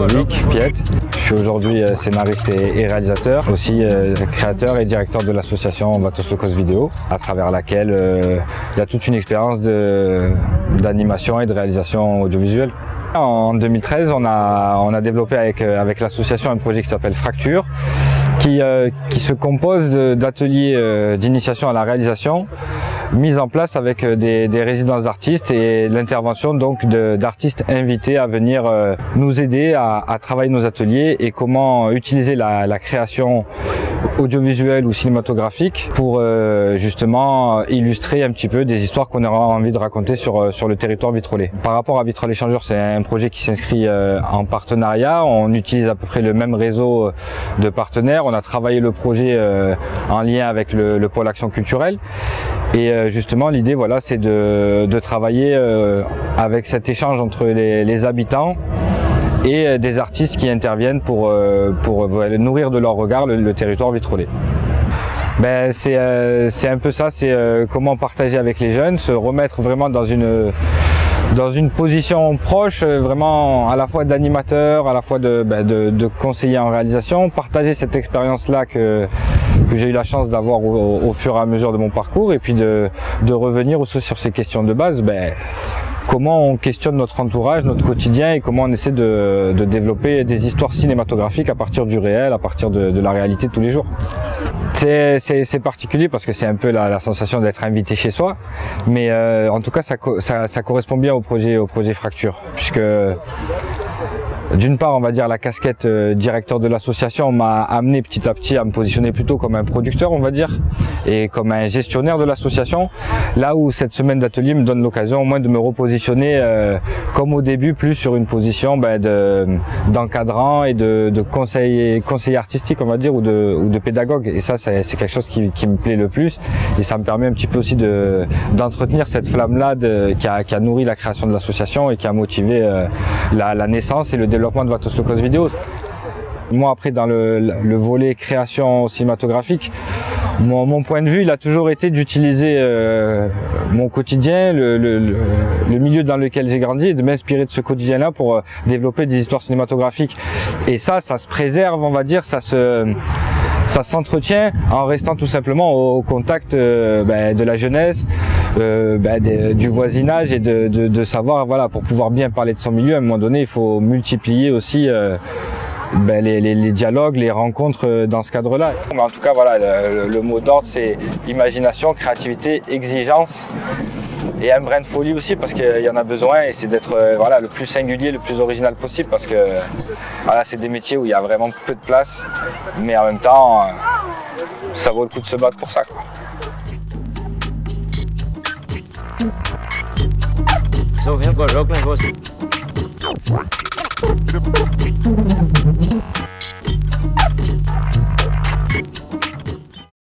Ludovic Piet. Je suis aujourd'hui scénariste et réalisateur, aussi créateur et directeur de l'association Vatos Locos Vidéo, à travers laquelle il y a toute une expérience d'animation et de réalisation audiovisuelle. En 2013, on a développé avec l'association un projet qui s'appelle Fracture, qui se compose d'ateliers d'initiation à la réalisation, mis en place avec des résidences d'artistes et l'intervention donc d'artistes invités à venir nous aider à travailler nos ateliers et comment utiliser la création audiovisuelle ou cinématographique pour justement illustrer un petit peu des histoires qu'on aura envie de raconter sur le territoire vitrolais. Par rapport à Vitrolais Changeurs, c'est un projet qui s'inscrit en partenariat. On utilise à peu près le même réseau de partenaires. On a travaillé le projet en lien avec le pôle action culturelle. Et justement, l'idée, voilà, c'est de travailler avec cet échange entre les habitants et des artistes qui interviennent pour nourrir de leur regard le territoire vitrolais. Ben, c'est un peu ça, c'est comment partager avec les jeunes, se remettre vraiment dans une position proche, vraiment à la fois d'animateur, à la fois de conseiller en réalisation, partager cette expérience-là que j'ai eu la chance d'avoir au fur et à mesure de mon parcours, et puis de revenir aussi sur ces questions de base. Comment on questionne notre entourage, notre quotidien, et comment on essaie de développer des histoires cinématographiques à partir du réel, à partir de la réalité de tous les jours. C'est particulier parce que c'est un peu la sensation d'être invité chez soi, mais en tout cas ça correspond bien au projet Fracture, puisque d'une part, on va dire, la casquette directeur de l'association m'a amené petit à petit à me positionner plutôt comme un producteur, on va dire, et comme un gestionnaire de l'association, là où cette semaine d'atelier me donne l'occasion au moins de me repositionner comme au début, plus sur une position d'encadrant et de conseiller artistique, on va dire, ou de pédagogue. Et ça, c'est quelque chose qui me plaît le plus, et ça me permet un petit peu aussi d'entretenir cette flamme-là qui a nourri la création de l'association et qui a motivé la naissance et le développement de Vatos Locos Vidéo. Moi, après, dans le volet création cinématographique, mon point de vue, il a toujours été d'utiliser mon quotidien, le milieu dans lequel j'ai grandi, et de m'inspirer de ce quotidien-là pour développer des histoires cinématographiques. Et ça se préserve, on va dire, ça s'entretient en restant tout simplement au contact de la jeunesse, du voisinage, et de savoir, voilà, pour pouvoir bien parler de son milieu, à un moment donné, il faut multiplier aussi les dialogues, les rencontres dans ce cadre-là. En tout cas, voilà, le mot d'ordre, c'est imagination, créativité, exigence et un brin de folie aussi, parce qu'il y en a besoin, et c'est d'être le plus singulier, le plus original possible, parce que voilà, c'est des métiers où il y a vraiment peu de place, mais en même temps, ça vaut le coup de se battre pour ça, quoi. So, wir haben